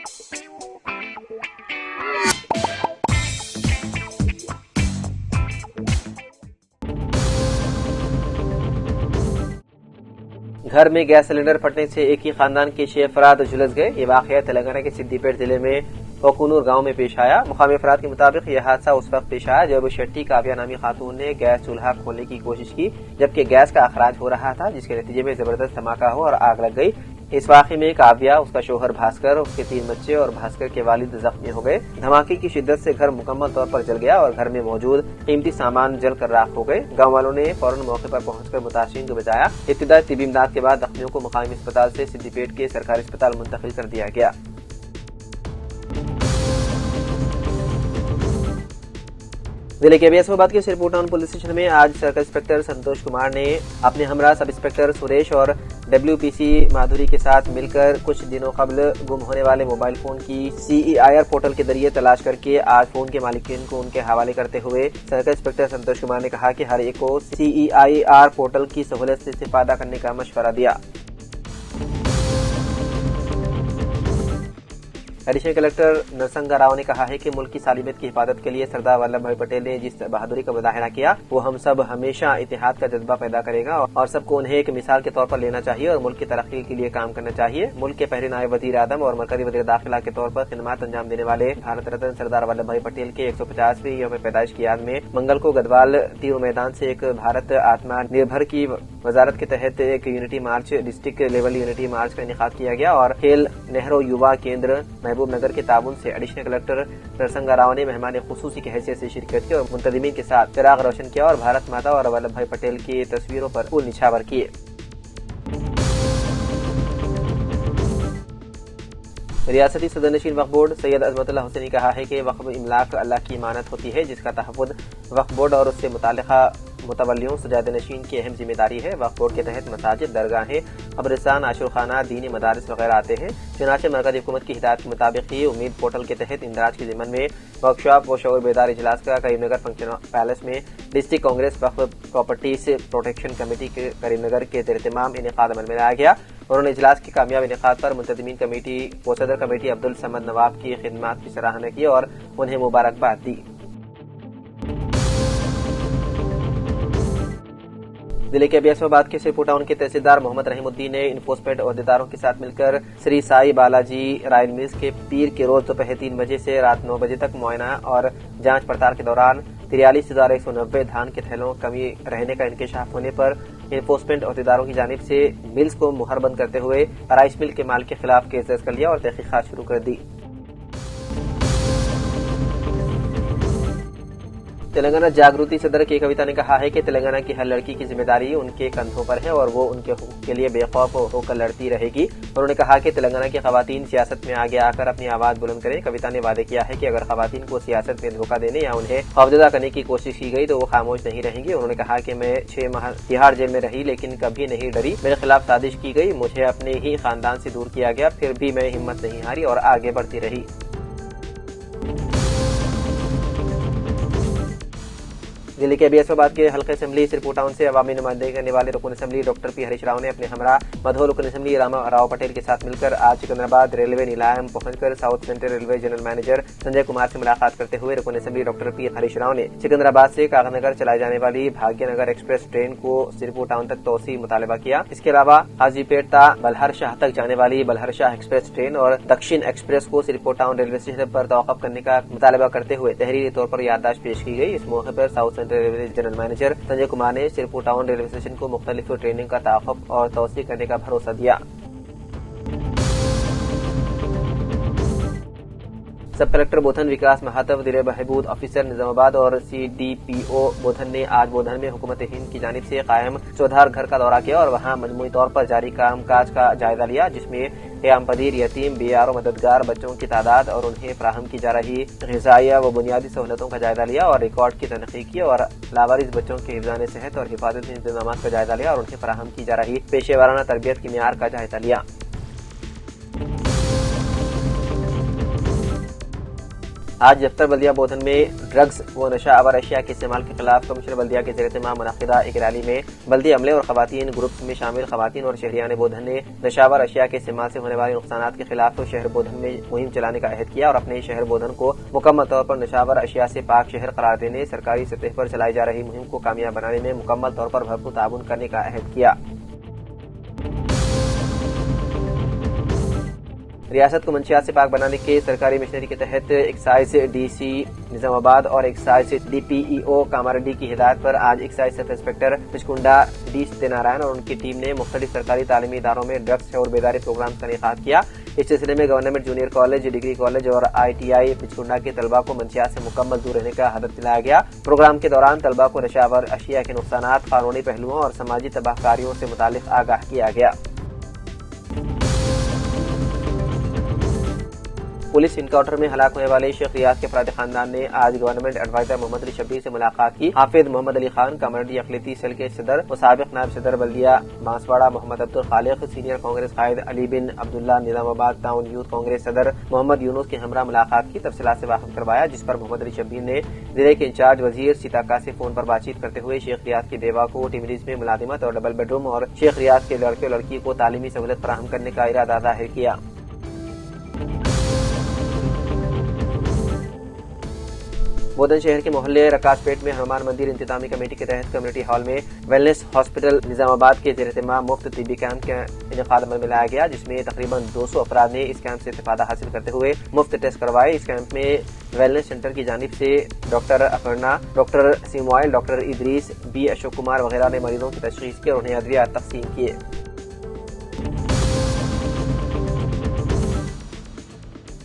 घर में gas cylinder फटने से एक ही खानदान के 6 अफराद झुलस गए। ये वाकया तेलंगाना के सिद्दीपेट जिले में वकुनूर गांव में पेश आया। मुकामी अफराद के मुताबिक यह हादसा उस वक्त पेश आया जब शेट्टी काव्या नामी खातून ने गैस चूल्हा खोलने की कोशिश की, जबकि गैस का अखराज हो रहा था, जिसके नतीजे में जबरदस्त धमाका हुआ और आग लग गई। इस वाकये में काव्या, उसका शोहर भास्कर, उसके 3 बच्चे और भास्कर के वालिद जख्मी हो गए। धमाके की शिद्दत से घर मुकम्मल तौर पर जल गया और घर में मौजूद कीमती सामान जलकर राख हो गए। गांव वालों ने फौरन मौके पर पहुंचकर मुतासिरीन को बचाया। इब्तिदाई तिब्बी इमदाद के बाद जख्मियों को मुकामी अस्पताल से सिद्दीपेट के सरकारी अस्पताल मुंतकिल कर दिया गया। जिले के अबियासाबाद के सिरपुर टाउन पुलिस स्टेशन में आज सर्कल इंस्पेक्टर संतोष कुमार ने अपने हमरा सब इंस्पेक्टर सुरेश और WPC माधुरी के साथ मिलकर कुछ दिनों कबल गुम होने वाले मोबाइल फोन की CEIR पोर्टल के जरिए तलाश करके आज फोन के मालिकीन को उनके हवाले करते हुए सर्कल इंस्पेक्टर संतोष कुमार ने कहा कि हर एक को CEIR पोर्टल की सहूलत से इस्तेफादा करने का मशवरा दिया। एडिशनल कलेक्टर नरसंगा राव ने कहा है कि मुल्क की सालिमियत की हिफाजत के लिए सरदार वल्लभ भाई पटेल ने जिस बहादुरी का मुजाहरा किया वो हम सब हमेशा इतिहाद का जज्बा पैदा करेगा और सबको उन्हें एक मिसाल के तौर पर लेना चाहिए और मुल्क की तरक्की के लिए काम करना चाहिए। मुल्क के पहले नायब वजीर आजम और मरकजी वजीर दाखिला के तौर पर खिदमत अंजाम देने वाले भारत रत्न सरदार वल्लभ भाई पटेल के 150वीं यौम पैदाइश की याद में मंगल को गदवाल तीर मैदान से एक भारत आत्मनिर्भर की वजारत के तहत एक यूनिटी मार्च, डिस्ट्रिक्ट लेवल यूनिटी मार्च का इनेकाद किया गया और खेल नेहरू युवा केंद्र महबूब नगर के ताबून से एडिशनल कलेक्टर नरसंगा राव ने मेहमान खुसूसी की हैसियत से शिरकत की और मुंतजिमीन के साथ चिराग रोशन किया और भारत माता और वल्लभ भाई पटेल की तस्वीरों पर फूल निछावर किए। रियासती सदरनशीन वक्फ बोर्ड सैयद अजमतुल्लाह हुसैनी कहा है कि वक्फ इमलाक अल्लाह की इमानत होती है जिसका तहफ़्फ़ुज़ वक्फ बोर्ड और उससे मुताल्लिक़ा मुतवल्लियों सजाद नशीन की अहम जिम्मेदारी है। वक्फ बोर्ड के तहत मसाजिद, दरगाहें, कब्रिस्तान, आशुरखाना, दीनी मदारिस वगैरह आते हैं। चुनाचे मरकज़ी हुकूमत की हिदायत के मुताबिक ही उम्मीद पोर्टल के तहत इंदराज के ज़िम्मन में वर्कशॉप व शऊर बेदार इजलास का करीमनगर फंक्शन पैलेस में डिस्ट्रिक्ट कांग्रेस वक्फ प्रॉपर्टीज प्रोटेक्शन कमेटी के करीमनगर के ज़ेर-ए-इत्तिमाम इनेकाद अमल में लाया गया। उन्होंने इजलास के कामयाब इनेकाद पर मुंतज़मीन कमेटी व सदर कमेटी अब्दुल समद नवाब की खिदमत की सराहना की और उन्हें मुबारकबाद दी। जिले के अबियासाबाद के सिरपुर टाउन के तहसीलदार मोहम्मद रहीमुद्दीन ने इन्फोर्समेंट अहदेदारों के साथ मिलकर श्री साई बालाजी रायल मिल्स के पीर के रोज दोपहर 3 बजे से रात 9 बजे तक मुआयना और जांच पड़ताल के दौरान 43,190 धान के थैलों कमी रहने का इंकशाफ होने पर इन्फोर्समेंट अहदेदारों की जानिब से मिल्स को मुहरबंद करते हुए राइस मिल के माल के खिलाफ केस दर्ज कर लिया और तहकीकात शुरू कर दी। तेलंगाना जागृति सदर के कविता ने कहा है कि तेलंगाना की हर लड़की की जिम्मेदारी उनके कंधों पर है और वो उनके हुकूक के लिए बेखौफ होकर लड़ती रहेगी। उन्होंने कहा कि तेलंगाना की खवातीन सियासत में आगे आकर अपनी आवाज बुलंद करें। कविता ने वादे किया है कि अगर खवातीन को सियासत में धोखा देने या उन्हें खौफजदा करने की कोशिश की गई तो वो खामोश नहीं रहेंगी। उन्होंने कहा कि मैं 6 माह तिहाड़ जेल में रही लेकिन कभी नहीं डरी। मेरे खिलाफ साजिश की गई, मुझे अपने ही खानदान से दूर किया गया, फिर भी मैं हिम्मत नहीं हारी और आगे बढ़ती रही। दिल्ली के अबियासाबाद के हल्के असेंबली सिरपुर टाउन से अवामी नुमाइंदगी करने वाले रुकन assembly doctor P Harish Rao ने अपने हमरा मधो रुकन असेंबली राव पटेल के साथ मिलकर आज सिकंदराबाद रेलवे नीलायम पहुंचकर south central railway general manager Sanjay Kumar से मुलाकात करते हुए रुकन assembly doctor P Harish Rao ने सिकंदराबाद से कागनगर चलाई जाने वाली भाग्यनगर एक्सप्रेस ट्रेन को सिरपुर टाउन तक तोसी मुतालबा किया। इसके अलावा हाजीपेट ता बलहर शाह तक जाने वाली बलहर शाह एक्सप्रेस ट्रेन और दक्षिण एक्सप्रेस को सिरपुर टाउन रेलवे स्टेशन पर तौक़ुफ़ करने का मुतालबा करते हुए तहरीरी तौर पर याददाश्त पेश की गई। इस मौके पर south central railway general manager Sanjay Kumar ने सिरपुर टाउन रेलवे स्टेशन को मुख्तलिफ ट्रेनिंग का तहफ़्फ़ुज़ और तौसीक़ करने का भरोसा दिया। सब कलेक्टर बोधन विकास महातव, जिले बहबूद ऑफिसर निजामाबाद और CDPO बोधन ने आज बोधन में हुकूमत हिंद की जानिब से कायम चौधार घर का दौरा किया और वहां मजमूई तौर पर जारी कामकाज का जायजा लिया, जिसमें क़याम पदीर यतीम BRO मददगार बच्चों की तादाद और उन्हें फराहम की जा रही ग़िज़ाइया व बुनियादी सहूलतों का जायजा लिया और रिकॉर्ड की तनक़ीद की और लावारिस बच्चों के हिफ़्ज़ान सेहत और हिफाजती इंतजाम का जायजा लिया और उन्हें फराहम की जा रही पेशेवराना तरबियत की मियार का जायजा लिया। आज दफ्तर बल्दिया बोधन में ड्रग्स व नशा आवर अशिया के इस्तेमाल के खिलाफ कमिश्नर बल्दिया के ज़ेर-ए-इत्तिमाम मुनक़िदा एक रैली में बल्दी अमले और खवातीन ग्रुप्स में शामिल खवातीन और शहरियान बोधन ने नशावर अशिया के इस्तेमाल से होने वाले नुकसानात के खिलाफ शहर बोधन में मुहिम चलाने का अहद किया और अपने शहर बोधन को मुकम्मल तौर पर नशावर अशिया से पाक शहर करार देने, सरकारी सतह पर चलाई जा रही मुहिम को कामयाब बनाने में मुकम्मल तौर पर भरपूर ताउन करने का अहद किया। रियासत को मंशियात से पाक बनाने के सरकारी मिशनरी के तहत एक्साइज डीसी निजामाबाद और एक्साइज डीपीईओ कामारेड्डी की हिदायत पर आज excise sub inspector पिचकुंडा D Satyanarayan और उनकी टीम ने मुख्तलिफ सरकारी तालीमी इदारों में ड्रग्स और बेदारी प्रोग्राम का इनेकाद किया। इस सिलसिले में government junior college, degree college और ITI पिचकुंडा के तलबा को मंशियात से मुकम्मल दूर रहने का हदफ दिलाया गया। प्रोग्राम के दौरान तलबा को नशावर अशिया के नुकसानात, कानूनी पहलुओं और समाजी तबाहकारियों से मुतालिक आगाह किया गया। पुलिस इनकाउंटर में हलाक होने वाले शेख रियाज के अफराद खानदान ने आज गवर्नमेंट एडवाइजर मोहम्मद अली शब्बीर से मुलाकात की। हाफिज मोहम्मद अली खान कामारेड्डी अक़लियती सेल के सदर व साबिक नायब सदर बल्दिया बांसवाड़ा मोहम्मद अब्दुल खालिक, सीनियर कांग्रेस कायद अली बिन अब्दुल्ला, निजामाबाद टाउन यूथ कांग्रेस सदर मोहम्मद यूनुस के हमरा मुलाकात की तफसीलात से वाकिफ करवाया, जिस पर मोहम्मद अली शब्बीर ने जिले के इंचार्ज वजीर सीताका से फोन पर बातचीत करते हुए शेख रियाज की बेवा को टिमरीज में मुलाजिमत और डबल बेडरूम और शेख रियाज के लड़के और लड़की को तालीमी सहूलत फराहम करने का इरादा जाहिर किया। बोधन शहर के मोहल्ले रकासपेट में हनुमान मंदिर इंतजामी कमेटी के तहत कम्युनिटी हॉल में वेलनेस हॉस्पिटल निजामाबाद के ज़ेर-ए-इत्तिमाम मुफ्त तिब्बी कैंप का इनेकाद अमल में लाया गया, जिसमें तकरीबन 200 अफराद ने इस कैंप से इस्तिफादा हासिल करते हुए मुफ्त टेस्ट करवाए। इस कैंप में वेलनेस सेंटर की जानिब से डॉक्टर अपर्णा, डॉक्टर सिमोइल, डॉक्टर इदरीस, बी अशोक कुमार वगैरह ने मरीजों की तशखीस की और उन्हें अद्वियात तकसीम किए।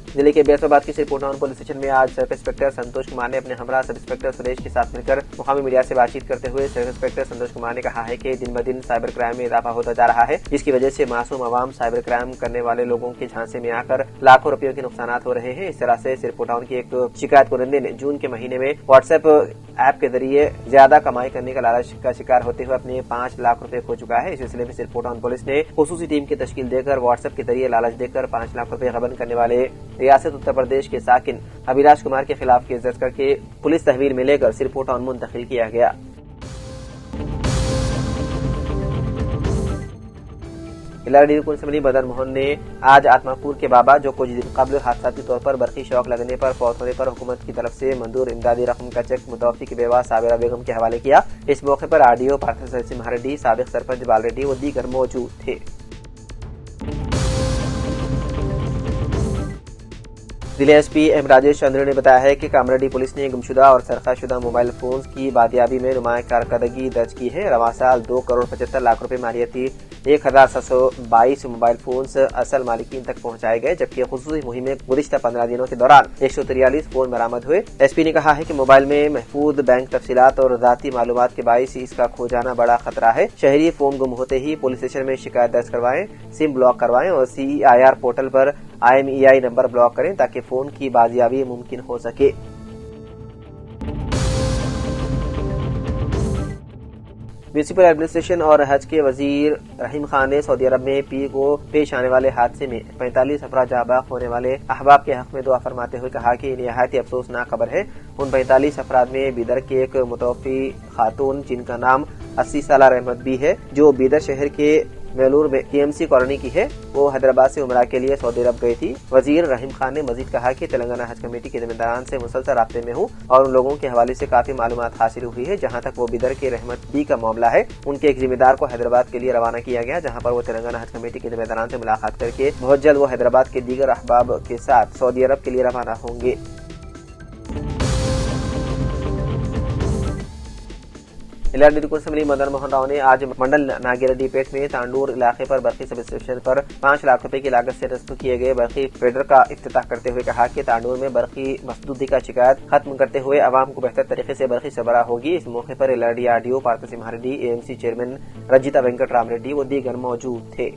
जिले के बेसबाद के सिरपुर टाउन पुलिस स्टेशन में आज सब इंस्पेक्टर संतोष कुमार ने अपने हमरा सब इंस्पेक्टर सुरेश के साथ मिलकर मुकामी मीडिया से बातचीत करते हुए सब इंस्पेक्टर संतोष कुमार ने कहा है कि दिन ब दिन साइबर क्राइम में इजाफा होता जा रहा है, जिसकी वजह से मासूम अवाम साइबर क्राइम करने वाले लोगों के झांसे में आकर लाखों रुपयों के नुकसान हो रहे हैं। इस तरह से सिरपुर टाउन की एक शिकायत कुरिंदे ने जून के महीने में व्हाट्सएप ऐप के जरिए ज्यादा कमाई करने का लालच का शिकार होते हुए अपने 5 लाख रुपए खो चुका है। इस सिलसिले में सिरपुर टाउन पुलिस ने खुसूसी टीम की तश्कील देकर व्हाट्सएप के जरिए लालच देकर 5 लाख रुपए गबन करने वाले रियासत उत्तर प्रदेश के साकिन अभिलाष कुमार के खिलाफ केस दर्ज करके पुलिस तहवील में लेकर सिरपुर टाउन मुंतकिल किया गया। इलाहाबादी हुकूमत असम्बली बदर मोहन ने आज आत्मापुर के बाबा जो कुछ दिन कबल हादसाती तौर पर बरकी शौक लगने पर फौत होने पर हुकूमत की तरफ से मंजूर इमदादी रकम का चेक मुतवफ़ी की बेवा साबिरा बेगम के हवाले किया। इस मौके पर RDO पार्थ सिंह रेड्डी, साबिक सरपंच बाल रेड्डी व दीगर मौजूद थे। जिले SP M राजेश चंद्र ने बताया है कि कामारेड्डी पुलिस ने गुमशुदा और सरखाशुदा मोबाइल फोन्स की बादियाबी में नुमाया कारकर्दगी दर्ज की है। रवां साल 2 करोड़ 75 लाख रुपए मालियती 1722 मोबाइल फोन्स असल मालिकीन तक पहुंचाए गए, जबकि खुसूसी मुहिम में गुज़िश्ता 15 दिनों के दौरान 143 फोन बरामद हुए। SP ने कहा है कि मोबाइल में महफूज बैंक तफसीलात और ज़ाती मालूमात के बाइस इसका खो जाना बड़ा खतरा है। शहरी फोन गुम होते ही पुलिस स्टेशन में शिकायत दर्ज करवाएं, सिम ब्लॉक करवाएं और CEIR पोर्टल पर IMEI नंबर ब्लॉक करें ताकि फोन की बाजियाबी मुमकिन हो सके। म्यूनिसिपल एडमिनिस्ट्रेशन और हज के वजीर रहीम खान ने सऊदी अरब में पीर को पेश आने वाले हादसे में 45 अफराद जाबाक होने वाले अहबाब के हक में दुआ फरमाते हुए कहा कि निहायत अफसोसनाक खबर है। उन 45 अफराद में बीदर के एक मुतवफ़ी खातून जिनका नाम 80 साला रहमत भी है, जो बीदर शहर के मेलूर में KMC कॉलोनी की है, वो हैदराबाद से उमरा के लिए सऊदी अरब गई थी। वजीर रहीम खान ने मजीद कहा कि तेलंगाना हज कमेटी के जिम्मेदारान से मुसलसल राब्ते में हूँ और उन लोगों के हवाले से काफी मालूमात हासिल हुई है। जहाँ तक वो बिदर के रहमत बी का मामला है, उनके एक जिम्मेदार को हैदराबाद के लिए रवाना किया गया, जहाँ पर वो तेलंगाना हज कमेटी के जिम्मेदारान से मुलाकात करके बहुत जल्द वो हैदराबाद के दीगर अहबाब के साथ सऊदी अरब के लिए रवाना होंगे। इलाहाबादी हुकूमत असम्बली मदन मोहन राव ने आज मंडल नागिरेड्डीपेट में तांडूर इलाके पर बरकी सब स्टेशन पर 5 लाख रुपए की लागत से रस्म किए गए बरकी फेडर का इफ्तिताह करते हुए कहा कि तांडूर में बरकी मसदूदी का शिकायत खत्म करते हुए आवाम को बेहतर तरीके से बरकी सरबराह होगी। इस मौके पर इलाहाबादी RDO Parth Singh Reddy, AMC chairman Ranjita Venkat Ram Reddy व दीगर मौजूद थे।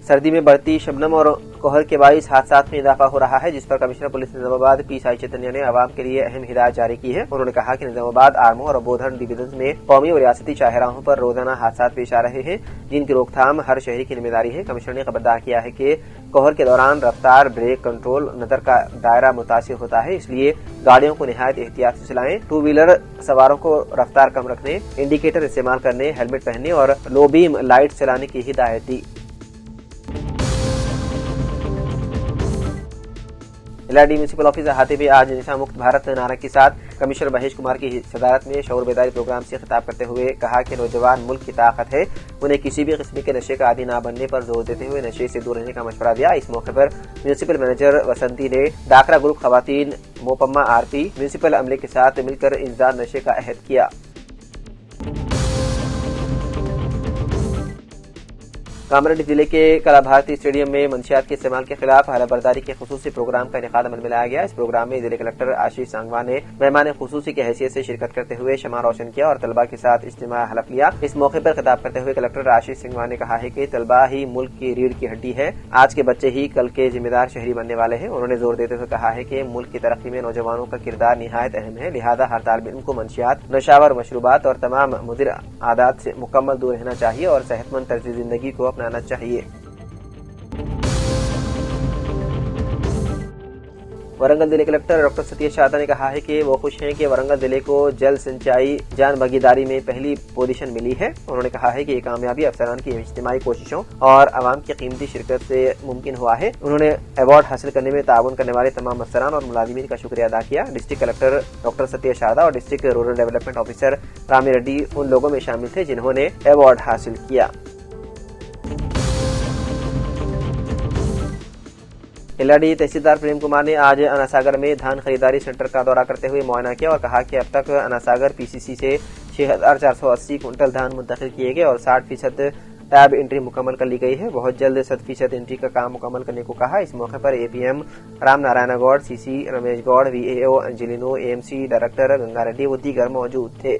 सर्दी में बढ़ती शबनम और कोहर के बाईस हादसात में इजाफा हो रहा है, जिस पर commissioner police Nizamabad P Sai Chaitanya ने आवाम के लिए अहम हिदायत जारी की है। उन्होंने कहा कि निजामाबाद, आरमू और बोधन डिवीजन में कौमी और रियासती शाहराहों पर रोजाना हादसात पेश आ रहे हैं, जिनकी रोकथाम हर शहरी की जिम्मेदारी है। कमिश्नर ने खबरदार किया है कि कोहर के दौरान रफ्तार, ब्रेक, कंट्रोल, नजर का दायरा मुतासिर होता है, इसलिए गाड़ियों को निहायत एहतियात से चलाएं। टू व्हीलर सवारों को रफ्तार कम रखने, इंडिकेटर इस्तेमाल करने, हेलमेट पहनने और लो बीम लाइट चलाने की हिदायत दी। एलआरडी म्यूनिसिपल ऑफिस अहाते में आज नशा मुक्त भारत नारा के साथ कमिश्नर महेश कुमार की सदारत में शऊर बेदारी प्रोग्राम से खिताब करते हुए कहा कि नौजवान मुल्क की ताकत है, उन्हें किसी भी किस्म के नशे का आदी न बनने पर जोर देते हुए नशे से दूर रहने का मशवरा दिया। इस मौके पर म्यूनिसिपल मैनेजर वसंती ने डाकरा ग्रुप खवातीन, मोपम्मा आरपी, म्यूनिसिपल अमले के साथ मिलकर इंसदाद नशे का अहद किया। कामरेड्डी जिले के कला भारती स्टेडियम में मंशियात के इस्तेमाल के खिलाफ हलफबरदारी के खुसूसी प्रोग्राम का इनेकाद अमल में लाया गया। इस प्रोग्राम में जिले कलेक्टर आशीष सांगवान ने मेहमान खुसूसी की हैसियत से शिरकत करते हुए शमा रोशन किया और तलबा के साथ इज्तिमा हलफ लिया। इस मौके पर खिताब करते हुए कलेक्टर आशीष सांगवान ने कहा है कि तलबा ही मुल्क की रीढ़ की हड्डी है, आज के बच्चे ही कल के जिम्मेदार शहरी बनने वाले हैं। उन्होंने जोर देते हुए कहा है कि मुल्क की तरक्की में नौजवानों का किरदार निहायत अहम है, लिहाजा हर तालिब इल्म को मंशियात, नशावर मशरूबात और तमाम मुदिर आदात से मुकम्मल दूर रहना चाहिए और सेहतमंद तर्ज जिंदगी को अपनाना चाहिए। वरंगल जिले कलेक्टर डॉक्टर सतीश शारदा ने कहा है कि वो खुश हैं कि वरंगल जिले को जल सिंचाई जान भागीदारी में पहली पोजीशन मिली है। उन्होंने कहा है कि ये कामयाबी अफसरान की इज्तिमाई कोशिशों और आवाम की कीमती शिरकत से मुमकिन हुआ है। उन्होंने अवार्ड हासिल करने में ताउन करने वाले तमाम अफसरान और मुलाजिमीन का शुक्रिया अदा किया। District collector doctor Satish Sharda और district rural development officer Rami Reddy उन लोगों में शामिल थे जिन्होंने अवार्ड हासिल किया। एलआरडी तहसीलदार प्रेम कुमार ने आज अनासागर में धान खरीदारी सेंटर का दौरा करते हुए मुआयना किया और कहा कि अब तक अनासागर पीसीसी से 6480 कुंटल धान मुंतकिल किए गए और 60% टैब एंट्री मुकम्मल कर ली गई है। बहुत जल्द 100% एंट्री का काम मुकम्मल करने को कहा। इस मौके पर APM Ram Narayan Goud, CC Ramesh Goud, VAO अंजलिनो, एएमसी डायरेक्टर गंगा रेड्डी व दीगर मौजूद थे।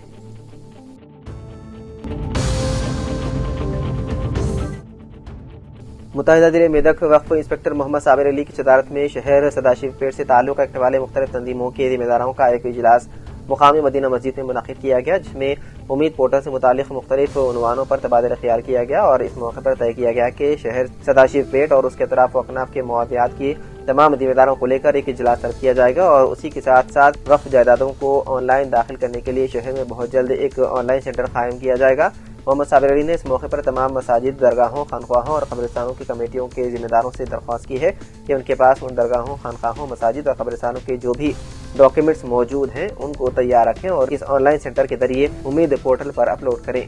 मुत्तहिदा जिले मेदक वक्फ इंस्पेक्टर मोहम्मद साबिर अली की सदारत में शहर सदाशिवपेट से ताल्लुक रखने वाले मुख्तलिफ तंजीमों के जिम्मेदारों का एक इजलास मुकामी मदीना मस्जिद में मुनक़िद किया गया, जिसमें उम्मीद पोर्टल से मुतालिक मुख्तलिफ उन्वानों पर तबादला ख्याल किया गया और इस मौके पर तय किया गया कि शहर सदाशिवपेट और उसके अतराफ वकनाफ के मवादियात की तमाम जिम्मेदारों को लेकर एक इजलास तलब किया जाएगा और उसी के साथ साथ वक्फ जायदादों को ऑनलाइन दाखिल करने के लिए शहर में बहुत जल्द एक ऑनलाइन सेंटर कायम किया जाएगा। मोहम्मद साबिर अली ने इस मौके पर तमाम मसाजिद, दरगाहों, खानख्वाहों और कब्रिस्तानों की कमेटियों के जिम्मेदारों से दरख्वास्त की है कि उनके पास उन दरगाहों, खानख्वाहों, मसाजिद और कब्रिस्तानों के जो भी डॉक्यूमेंट्स मौजूद हैं उनको तैयार रखें और इस ऑनलाइन सेंटर के जरिए उम्मीद पोर्टल पर अपलोड करें।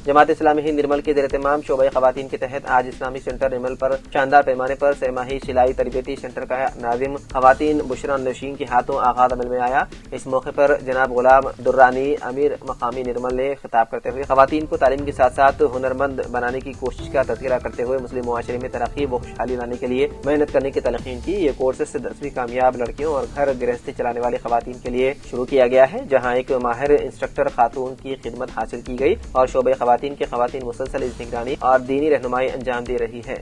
जमात इस्लामी हिंद निर्मल के ज़ेर एहतमाम शोबे खवातीन के तहत आज इस्लामिक सेंटर निर्मल पर शानदार पैमाने पर सहमाही सिलाई तरबियती सेंटर का नाजिम खवातीन बुशरा नशीन के हाथों आगाज अमल में आया। इस मौके पर जनाब गुलाम दुर्रानी अमीर मकामी निर्मल ने खिताब करते हुए खवातीन को तालीम के साथ साथ हुनरमंद बनाने की कोशिश का तज़किरा करते हुए मुस्लिम मुआशरे में तरक्की व खुशहाली लाने के लिए मेहनत करने की तलकीन की। ये कोर्सेस 10वीं कामयाब लड़कियों और घर गृहस्थी चलाने वाली खवातीन के लिए शुरू किया गया है, जहाँ एक माहिर इंस्ट्रक्टर खातून की खिदमत हासिल की गई और शोबे खवातीन के खवातीन मुसलसल इस निगरानी और दीनी रहनुमाई अंजाम दे रही है।